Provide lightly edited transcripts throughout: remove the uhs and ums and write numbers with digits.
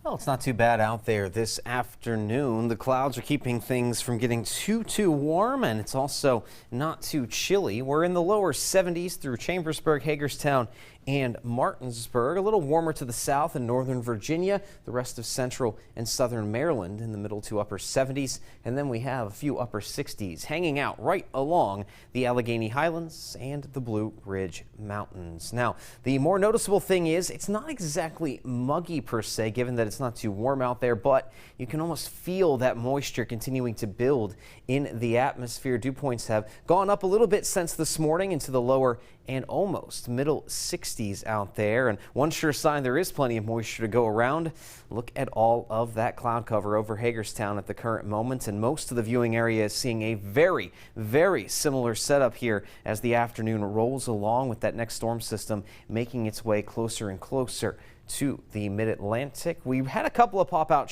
Well, it's not too bad out there this afternoon. The clouds are keeping things from getting too warm, and it's also not too chilly. We're in the lower 70s through Chambersburg, Hagerstown, and Martinsburg. A little warmer to the south in northern Virginia, the rest of central and southern Maryland in the middle to upper 70s, and then we have a few upper 60s hanging out right along the Allegheny Highlands and the Blue Ridge Mountains. Now, the more noticeable thing is it's not exactly muggy per se, given that it's not too warm out there, but you can almost feel that moisture continuing to build in the atmosphere. Dew points have gone up a little bit since this morning into the lower and almost middle 60s out there. And one sure sign there is plenty of moisture to go around. Look at all of that cloud cover over Hagerstown at the current moment. And most of the viewing area is seeing a very similar setup here as the afternoon rolls along, with that next storm system making its way closer and closer to the mid-Atlantic. We had a couple of pop-up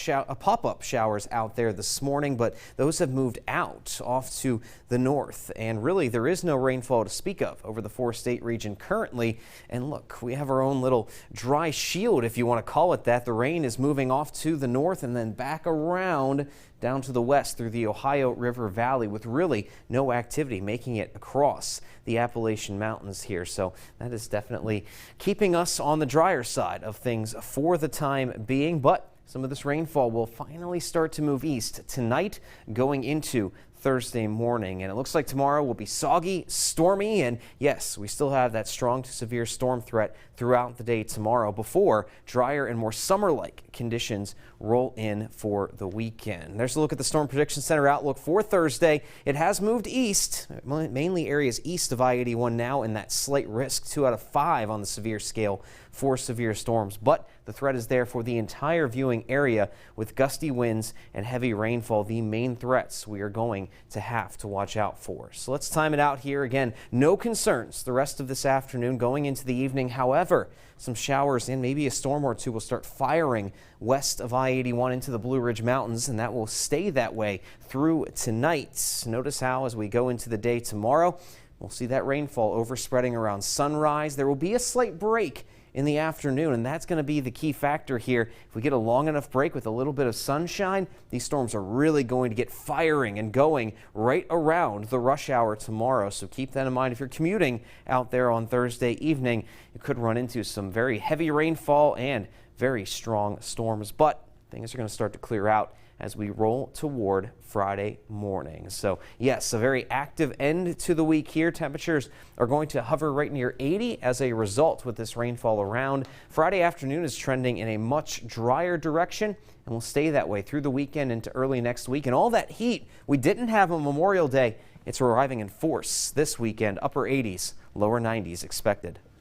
showers out there this morning, but those have moved out off to the north. And really, there is no rainfall to speak of over the four-state region currently. And look, we have our own little dry shield, if you want to call it that. The rain is moving off to the north and then back around down to the west through the Ohio River Valley, with really no activity making it across the Appalachian Mountains here. So that is definitely keeping us on the drier side of things for the time being. But some of this rainfall will finally start to move east tonight going into Thursday morning, and it looks like tomorrow will be soggy, stormy, and yes, we still have that strong to severe storm threat throughout the day tomorrow before drier and more summer-like conditions roll in for the weekend. There's a look at the Storm Prediction Center outlook for Thursday. It has moved east, mainly areas east of I-81 now, in that slight risk, 2 out of 5 on the severe scale for severe storms, but the threat is there for the entire viewing area, with gusty winds and heavy rainfall the main threats we are going to have to watch out for. So let's time it out here. Again, no concerns the rest of this afternoon going into the evening. However, some showers and maybe a storm or two will start firing west of I-81 into the Blue Ridge Mountains, and that will stay that way through tonight. Notice how as we go into the day tomorrow, we'll see that rainfall overspreading around sunrise. There will be a slight break in the afternoon, and that's going to be the key factor here. If we get a long enough break with a little bit of sunshine, these storms are really going to get firing and going right around the rush hour tomorrow. So keep that in mind. If you're commuting out there on Thursday evening, you could run into some very heavy rainfall and very strong storms, but things are going to start to clear out as we roll toward Friday morning. So yes, a very active end to the week here. Temperatures are going to hover right near 80 as a result with this rainfall around. Friday afternoon is trending in a much drier direction and will stay that way through the weekend into early next week. And all that heat we didn't have on Memorial Day, it's arriving in force this weekend. Upper 80s, lower 90s expected.